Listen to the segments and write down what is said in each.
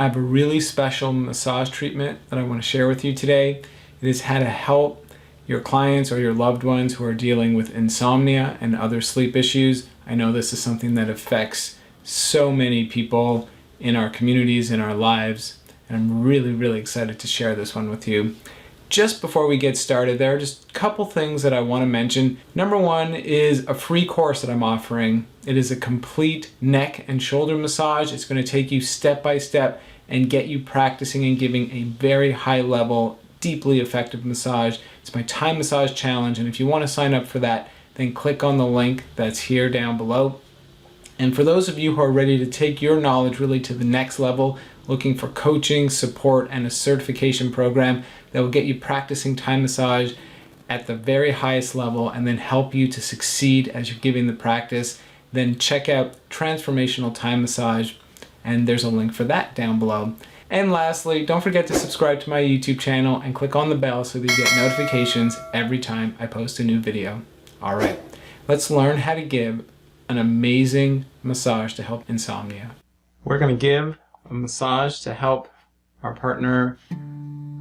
I have a really special massage treatment that I want to share with you today. It is how to help your clients or your loved ones who are dealing with insomnia and other sleep issues. I know this is something that affects so many people in our communities, in our lives, and I'm really excited to share this one with you. Just before we get started, there are just a couple things that I want to mention. Number one is a free course that I'm offering. It is a complete neck and shoulder massage. It's going to take you step by step and get you practicing and giving a very high level, deeply effective massage. It's my Thai massage challenge, and if you want to sign up for that, then click on the link that's here down below. And for those of you who are ready to take your knowledge really to the next level, looking for coaching, support, and a certification program that will get you practicing Thai massage at the very highest level and then help you to succeed as you're giving the practice, then check out Transformational Thai Massage, and there's a link for that down below. And lastly, don't forget to subscribe to my YouTube channel and click on the bell so that you get notifications every time I post a new video. All right, let's learn how to give an amazing massage to help insomnia. We're going to give a massage to help our partner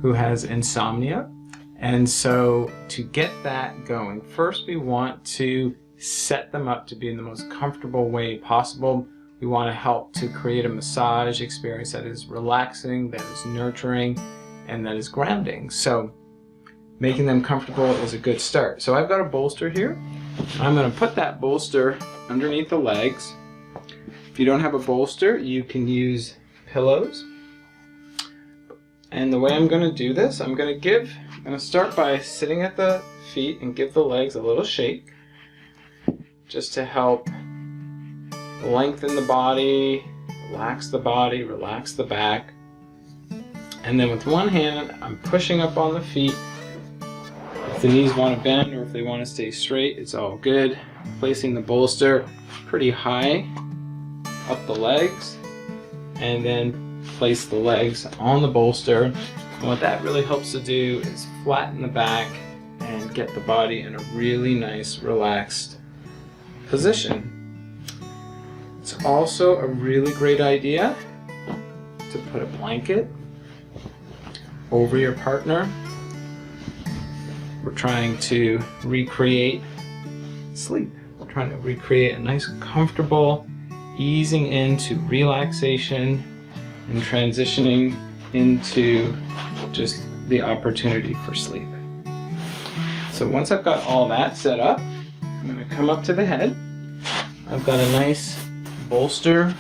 who has insomnia. And so to get that going, first we want to set them up to be in the most comfortable way possible. We want to help to create a massage experience that is relaxing, that is nurturing, and that is grounding. So making them comfortable is a good start. So I've got a bolster here. I'm going to put that bolster underneath the legs. If you don't have a bolster, you can use pillows. And the way I'm going to do this, I'm going to start by sitting at the feet and give the legs a little shake, just to help lengthen the body, relax the back. And then with one hand, I'm pushing up on the feet. If the knees want to bend or if they want to stay straight, it's all good. Placing the bolster pretty high up the legs, and then place the legs on the bolster. And what that really helps to do is flatten the back and get the body in a really nice, relaxed position. It's also a really great idea to put a blanket over your partner. We're trying to recreate sleep. We're trying to recreate a nice, comfortable, easing into relaxation and transitioning into just the opportunity for sleep. So once I've got all that set up, I'm going to come up to the head. I've got a nice bolster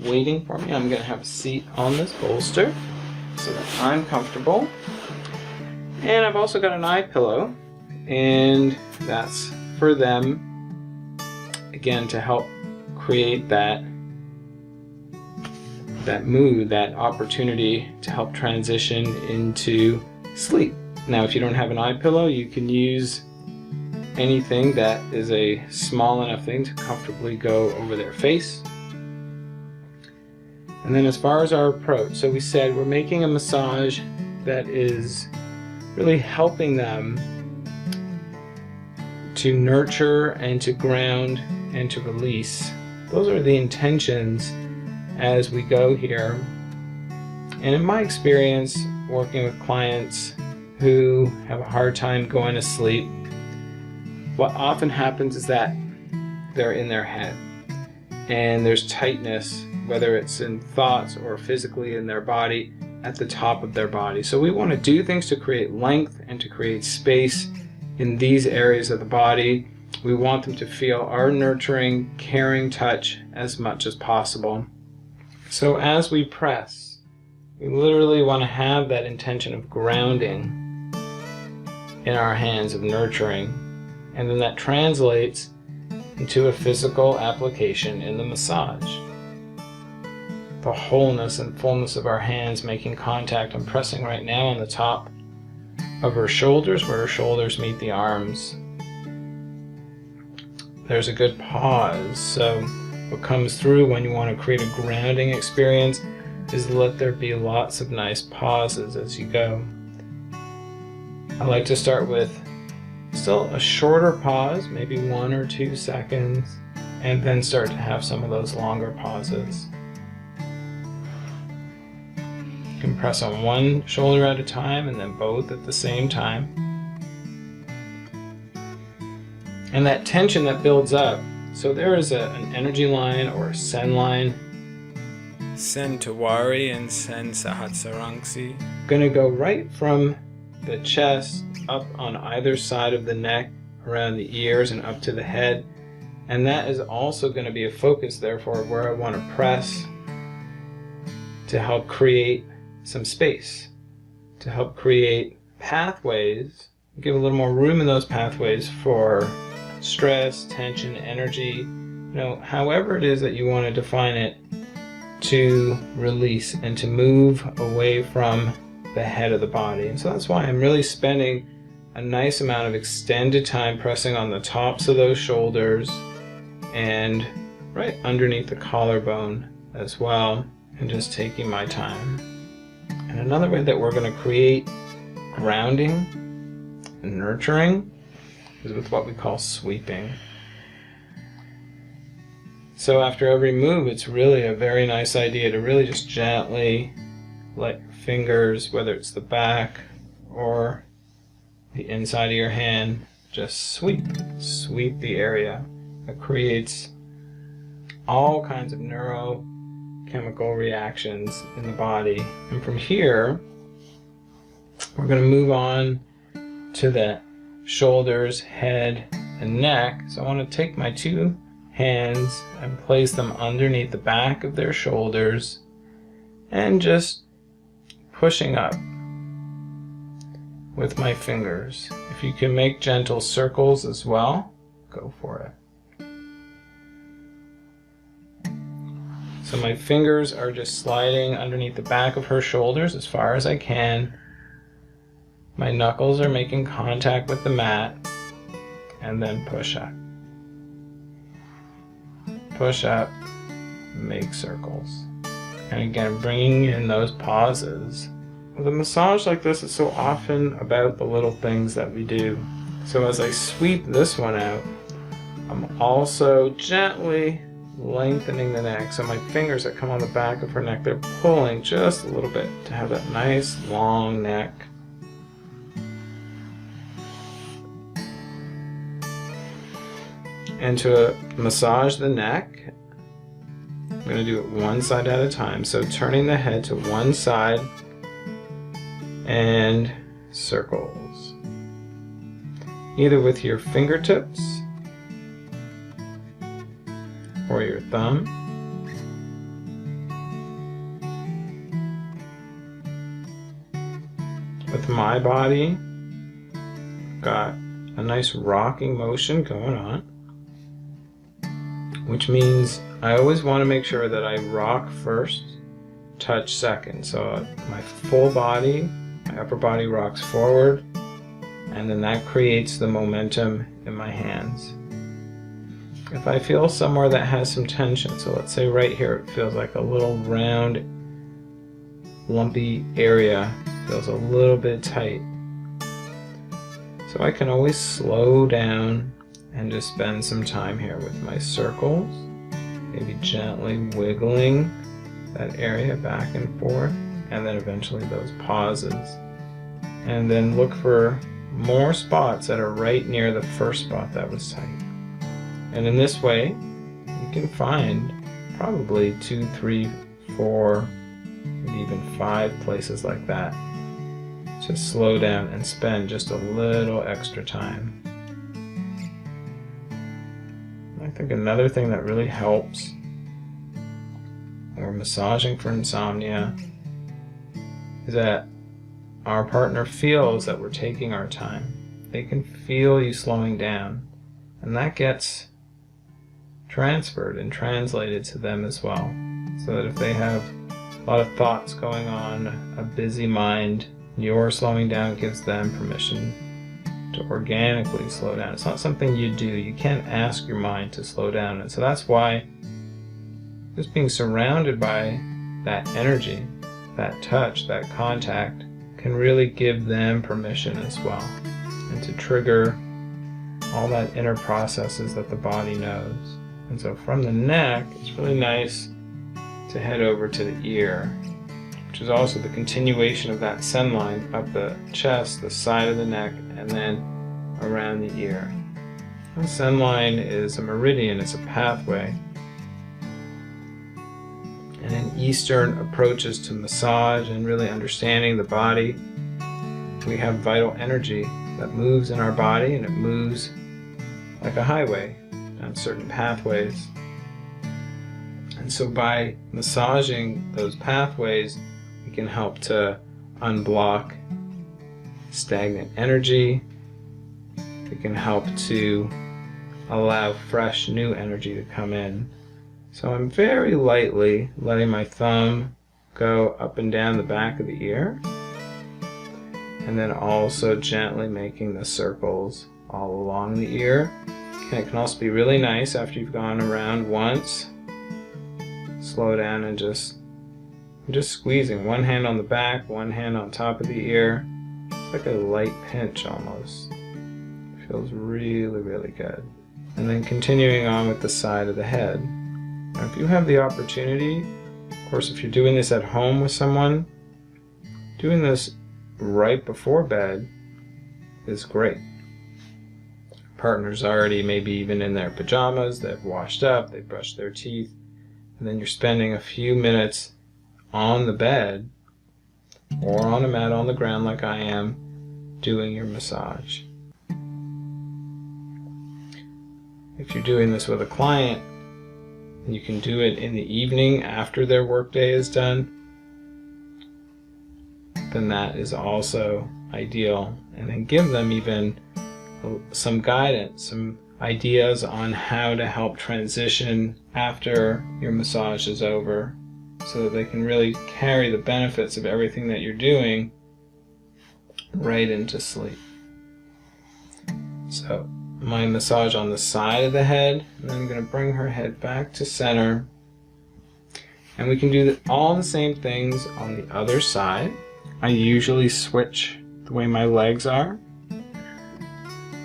waiting for me. I'm going to have a seat on this bolster so that I'm comfortable. And I've also got an eye pillow, and that's for them, again, to help create that mood, that opportunity to help transition into sleep. Now, if you don't have an eye pillow, you can use anything that is a small enough thing to comfortably go over their face. And then as far as our approach, so we said we're making a massage that is really helping them to nurture and to ground and to release. Those are the intentions as we go here. And in my experience working with clients who have a hard time going to sleep, what often happens is that they're in their head and there's tightness, whether it's in thoughts or physically in their body, at the top of their body. So we want to do things to create length and to create space in these areas of the body. We want them to feel our nurturing, caring touch as much as possible. So as we press, we literally want to have that intention of grounding in our hands, of nurturing, and then that translates into a physical application in the massage. The wholeness and fullness of our hands making contact. I'm pressing right now on the top of her shoulders, where her shoulders meet the arms. There's a good pause. So what comes through when you want to create a grounding experience is let there be lots of nice pauses as you go. I like to start with still a shorter pause, maybe 1 or 2 seconds, and then start to have some of those longer pauses. can press on one shoulder at a time and then both at the same time. And that tension that builds up, so there is an energy line or a sen line. Sen Tawari and Sen Sahasrangsi. Gonna go right from the chest up on either side of the neck, around the ears and up to the head. And that is also going to be a focus, therefore, where I want to press to help create some space, to help create pathways, give a little more room in those pathways for stress, tension, energy, however it is that you want to define it, to release and to move away from the head of the body. And so that's why I'm really spending a nice amount of extended time pressing on the tops of those shoulders and right underneath the collarbone as well, and just taking my time. And another way that we're going to create grounding and nurturing is with what we call sweeping. So after every move, it's really a very nice idea to really just gently let your fingers, whether it's the back or the inside of your hand, just sweep the area. It creates all kinds of neurochemical reactions in the body. And from here, we're going to move on to the shoulders, head, and neck. So I want to take my two hands and place them underneath the back of their shoulders and just pushing up with my fingers. If you can make gentle circles as well, go for it. So my fingers are just sliding underneath the back of her shoulders as far as I can. My knuckles are making contact with the mat, and then push up. Push up, make circles. And again, bringing in those pauses. With a massage like this, it's so often about the little things that we do. So as I sweep this one out, I'm also gently lengthening the neck. So my fingers that come on the back of her neck, they're pulling just a little bit to have that nice long neck. And to massage the neck, I'm going to do it one side at a time. So turning the head to one side and circles. Either with your fingertips or your thumb. With my body, got a nice rocking motion going on, which means I always want to make sure that I rock first, touch second. So my full body, my upper body rocks forward, and then that creates the momentum in my hands. If I feel somewhere that has some tension, so let's say right here it feels like a little round, lumpy area, feels a little bit tight. So I can always slow down and just spend some time here with my circles, maybe gently wiggling that area back and forth, and then eventually those pauses. And then look for more spots that are right near the first spot that was tight. And in this way, you can find probably 2, 3, 4, maybe even 5 places like that. Just slow down and spend just a little extra time. I think another thing that really helps when we're massaging for insomnia is that our partner feels that we're taking our time. They can feel you slowing down, and that gets transferred and translated to them as well. So that if they have a lot of thoughts going on, a busy mind, your slowing down gives them permission to organically slow down. It's not something you do. You can't ask your mind to slow down. And so that's why just being surrounded by that energy, that touch, that contact can really give them permission as well, and to trigger all that inner processes that the body knows. And so from the neck, it's really nice to head over to the ear. which is also the continuation of that sun line up the chest, the side of the neck, and then around the ear. The sun line is a meridian, it's a pathway. And in Eastern approaches to massage and really understanding the body, we have vital energy that moves in our body, and it moves like a highway on certain pathways. And so by massaging those pathways, we can help to unblock stagnant energy. We can help to allow fresh new energy to come in. So I'm very lightly letting my thumb go up and down the back of the ear, and then also gently making the circles all along the ear. And it can also be really nice after you've gone around once. Slow down and just squeezing. One hand on the back, one hand on top of the ear. It's like a light pinch almost. It feels really, really good. And then continuing on with the side of the head. Now, if you have the opportunity, of course, if you're doing this at home with someone, doing this right before bed is great. Partner's already maybe even in their pajamas, they've washed up, they've brushed their teeth, and then you're spending a few minutes on the bed or on a mat on the ground like I am, doing your massage. If you're doing this with a client, you can do it in the evening after their workday is done, then that is also ideal. And then give them even some guidance, some ideas on how to help transition after your massage is over, so that they can really carry the benefits of everything that you're doing right into sleep. So my massage on the side of the head, and then I'm going to bring her head back to center. And we can do all the same things on the other side. I usually switch the way my legs are.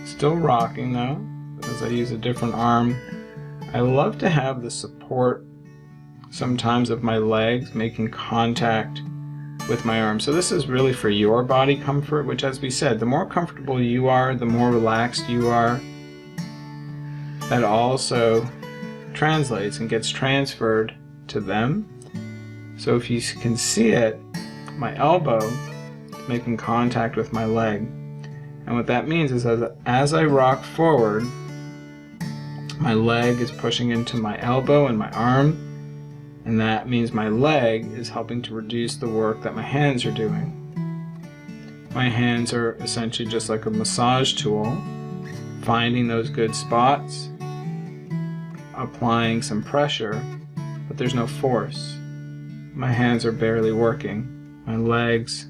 Still rocking though, because I use a different arm. I love to have the support sometimes of my legs making contact with my arms. So this is really for your body comfort, which, as we said, the more comfortable you are, the more relaxed you are. That also translates and gets transferred to them. So if you can see it, my elbow is making contact with my leg. And what that means is as I rock forward, my leg is pushing into my elbow and my arm, and that means my leg is helping to reduce the work that my hands are doing. My hands are essentially just like a massage tool, finding those good spots, applying some pressure, but there's no force. My hands are barely working. My legs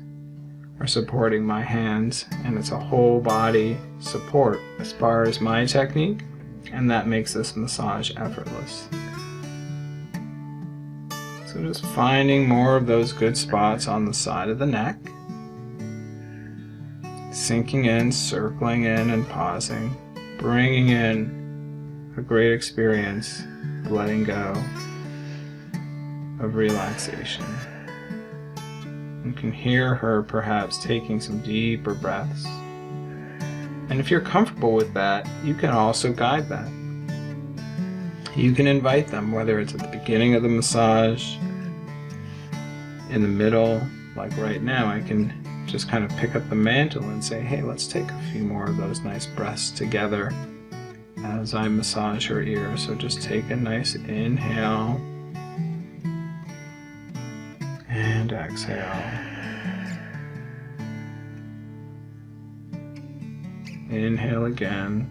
are supporting my hands, and it's a whole body support as far as my technique, and that makes this massage effortless. So just finding more of those good spots on the side of the neck, sinking in, circling in, and pausing, bringing in a great experience, letting go of relaxation. You can hear her perhaps taking some deeper breaths. And if you're comfortable with that, you can also guide that. You can invite them, whether it's at the beginning of the massage, in the middle, like right now, I can just kind of pick up the mantle and say, hey, let's take a few more of those nice breaths together as I massage her ear. So just take a nice inhale and exhale. Inhale again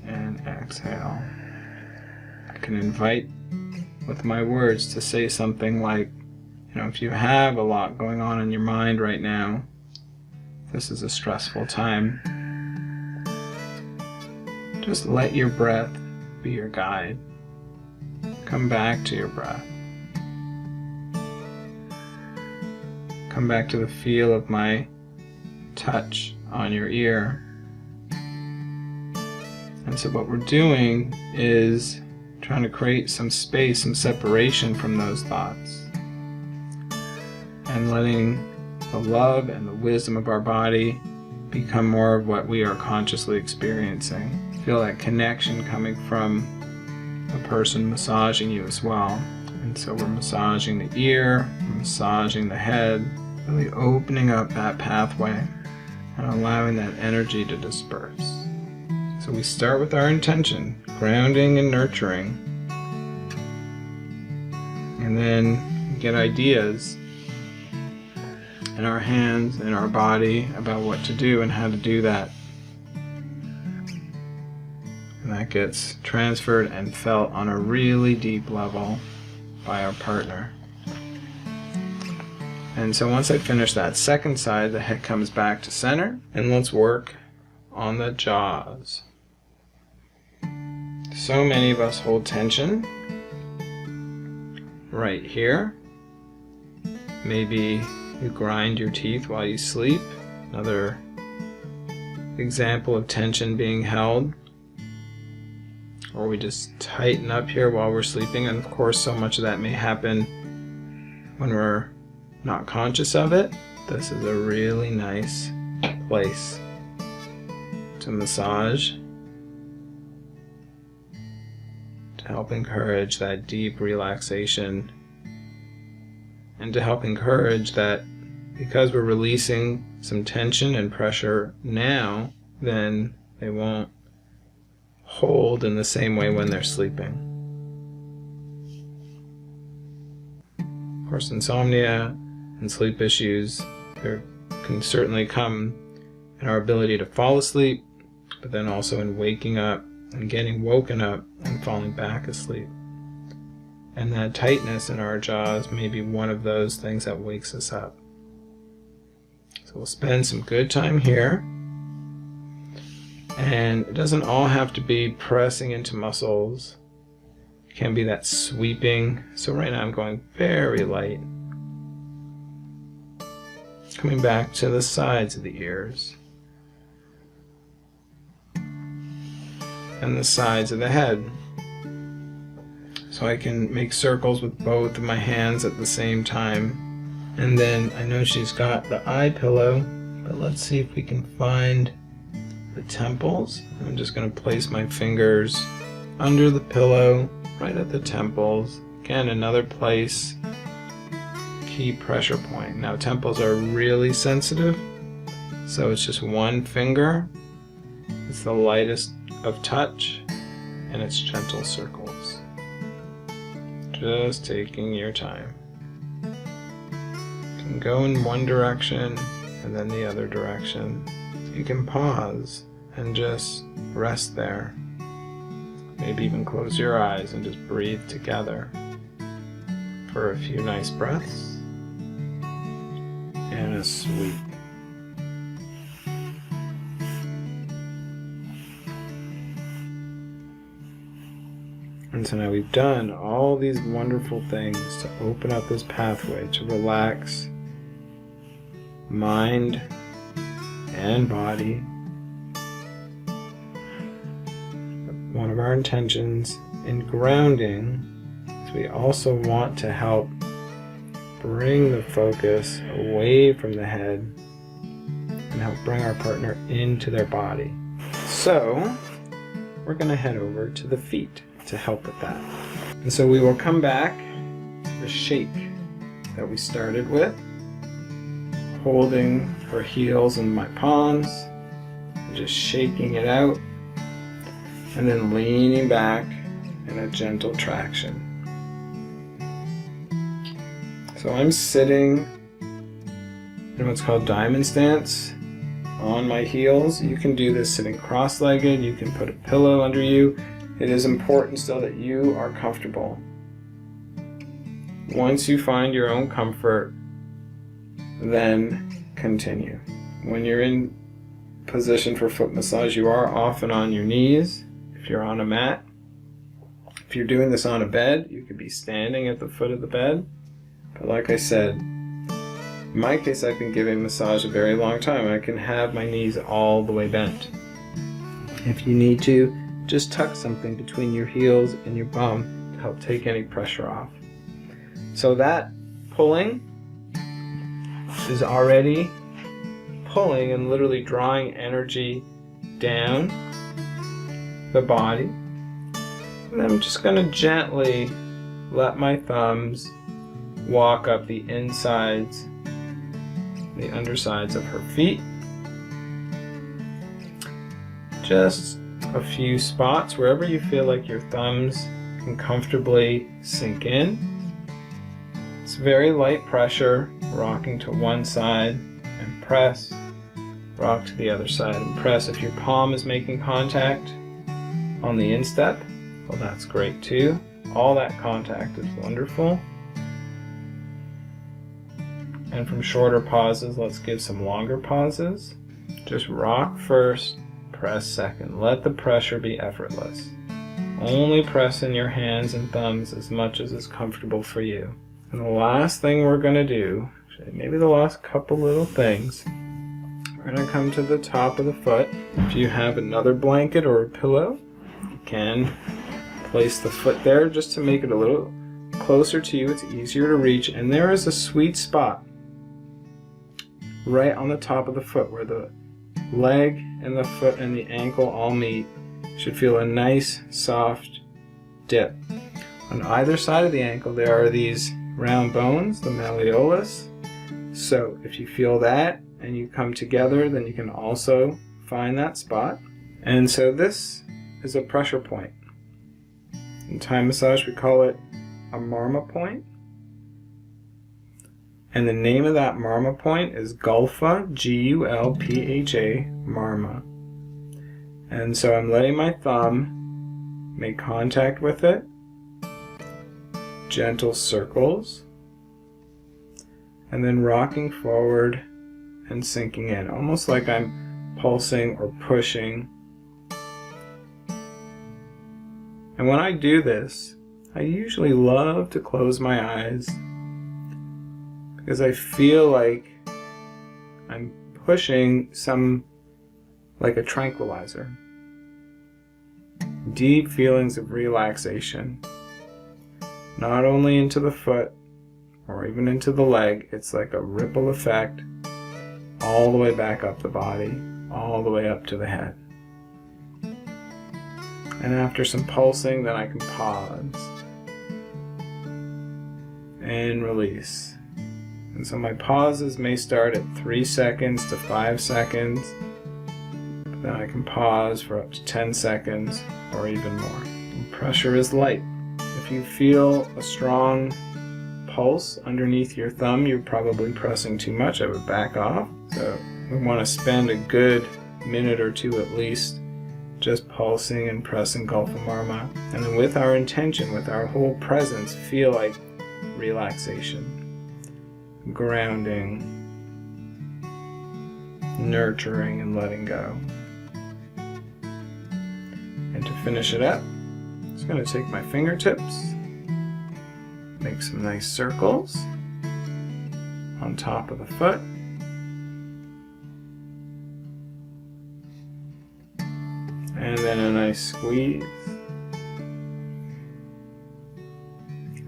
and exhale. I can invite with my words to say something like, if you have a lot going on in your mind right now, this is a stressful time, just let your breath be your guide. Come back to your breath. Come back to the feel of my touch on your ear. And so what we're doing is trying to create some space, some separation from those thoughts. and letting the love and the wisdom of our body become more of what we are consciously experiencing. Feel that connection coming from the person massaging you as well. And so we're massaging the ear, massaging the head, really opening up that pathway and allowing that energy to disperse. So we start with our intention, grounding and nurturing, and then get ideas in our hands and our body about what to do and how to do that. And that gets transferred and felt on a really deep level by our partner. And so once I finish that second side, the head comes back to center, and let's work on the jaws. So many of us hold tension right here. Maybe you grind your teeth while you sleep. Another example of tension being held. Or we just tighten up here while we're sleeping. And of course, so much of that may happen when we're not conscious of it. This is a really nice place to massage to help encourage that deep relaxation, and to help encourage that because we're releasing some tension and pressure now, then they won't hold in the same way when they're sleeping. Of course, insomnia and sleep issues can certainly come in our ability to fall asleep, but then also in waking up and getting woken up and falling back asleep. And that tightness in our jaws may be one of those things that wakes us up. So we'll spend some good time here. And it doesn't all have to be pressing into muscles. It can be that sweeping. So right now I'm going very light. Coming back to the sides of the ears. And the sides of the head. So I can make circles with both of my hands at the same time. And then I know she's got the eye pillow, but let's see if we can find the temples. I'm just going to place my fingers under the pillow, right at the temples. Again, another place, key pressure point. Now temples are really sensitive, so it's just one finger. It's the lightest of touch, and it's gentle circles. Just taking your time. You can go in one direction and then the other direction. You can pause and just rest there. Maybe even close your eyes and just breathe together for a few nice breaths and a sweep. And so now we've done all these wonderful things to open up this pathway to relax mind and body. One of our intentions in grounding is we also want to help bring the focus away from the head and help bring our partner into their body. So we're going to head over to the feet to help with that. And so we will come back to the shake that we started with, holding her heels in my palms, and just shaking it out, and then leaning back in a gentle traction. So I'm sitting in what's called diamond stance on my heels. You can do this sitting cross-legged, you can put a pillow under you. It is important still that you are comfortable. Once you find your own comfort, then continue. When you're in position for foot massage, you are often on your knees if you're on a mat. If you're doing this on a bed, you could be standing at the foot of the bed. But like I said, in my case, I've been giving massage a very long time. I can have my knees all the way bent. If you need to, just tuck something between your heels and your bum to help take any pressure off. So that pulling is already pulling and literally drawing energy down the body. And I'm just going to gently let my thumbs walk up the insides, the undersides of her feet. Just a few spots wherever you feel like your thumbs can comfortably sink in. It's very light pressure, rocking to one side and press, rock to the other side and press. If your palm is making contact on the instep, well, that's great too. All that contact is wonderful. And from shorter pauses, let's give some longer pauses. Just rock first, press second. Let the pressure be effortless. Only press in your hands and thumbs as much as is comfortable for you. And the last thing we're going to do, maybe the last couple little things, we're going to come to the top of the foot. If you have another blanket or a pillow, you can place the foot there just to make it a little closer to you. It's easier to reach. And there is a sweet spot right on the top of the foot where the leg and the foot and the ankle all meet. Should feel a nice soft dip. On either side of the ankle there are these round bones, the malleolus. So if you feel that and you come together, then you can also find that spot. And so this is a pressure point. In Thai massage we call it a marma point. And the name of that marma point is Gulpha, G-U-L-P-H-A, marma. And so I'm letting my thumb make contact with it, gentle circles, and then rocking forward and sinking in, almost like I'm pulsing or pushing. And when I do this, I usually love to close my eyes because I feel like I'm pushing like a tranquilizer. Deep feelings of relaxation. Not only into the foot or even into the leg, it's like a ripple effect all the way back up the body, all the way up to the head. And after some pulsing, then I can pause and release. And so my pauses may start at 3 seconds to 5 seconds. Then I can pause for up to 10 seconds or even more. And pressure is light. If you feel a strong pulse underneath your thumb, you're probably pressing too much. I would back off. So we want to spend a good minute or two at least just pulsing and pressing Gulpha Marma. And then with our intention, with our whole presence, feel like relaxation, grounding, nurturing, and letting go. And to finish it up, I'm just going to take my fingertips, make some nice circles on top of the foot, and then a nice squeeze,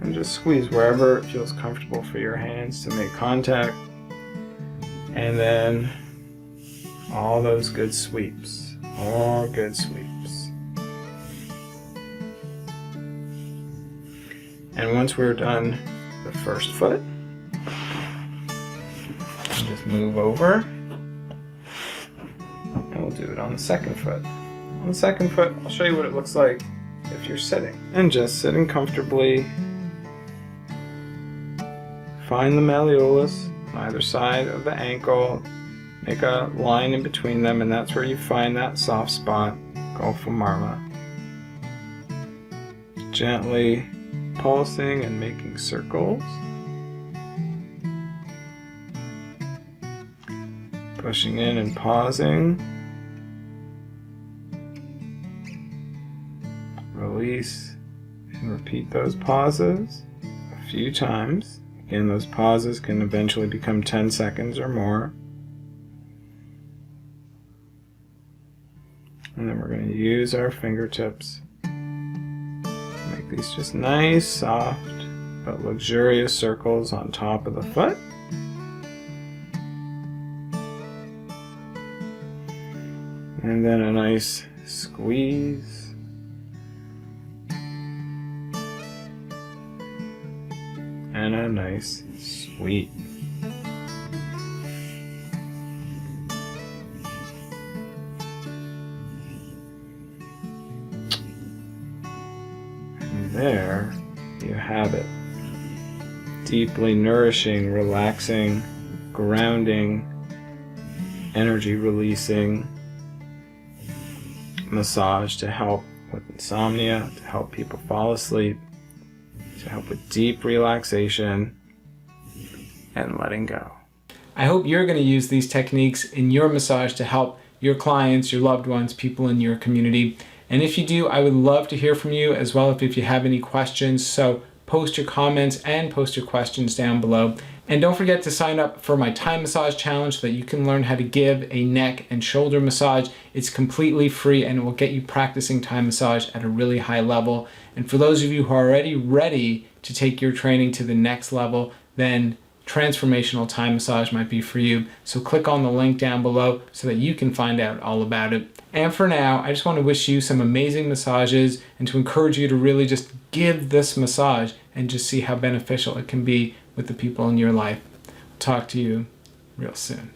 and just squeeze wherever it feels comfortable for your hands to make contact, and then all those good sweeps, all good sweeps. And once we're done the first foot, just move over, and we'll do it on the second foot. On the second foot, I'll show you what it looks like if you're sitting. And just sitting comfortably, find the malleolus on either side of the ankle, make a line in between them, and that's where you find that soft spot, Gulpha Marma. Gently pulsing and making circles, pushing in and pausing, release, and repeat those pauses a few times. Again, those pauses can eventually become 10 seconds or more. And then we're going to use our fingertips. Make these just nice, soft, but luxurious circles on top of the foot. And then a nice squeeze. And a nice sweep. And there you have it. Deeply nourishing, relaxing, grounding, energy releasing massage to help with insomnia, to help people fall asleep, to help with deep relaxation and letting go. I hope you're going to use these techniques in your massage to help your clients, your loved ones, people in your community. And if you do, I would love to hear from you as well if you have any questions. So post your comments and post your questions down below. And don't forget to sign up for my Thai massage challenge so that you can learn how to give a neck and shoulder massage. It's completely free and it will get you practicing Thai massage at a really high level. And for those of you who are already ready to take your training to the next level, then Transformational Thai massage might be for you. So click on the link down below so that you can find out all about it. And for now, I just want to wish you some amazing massages and to encourage you to really just give this massage and just see how beneficial it can be with the people in your life. Talk to you real soon.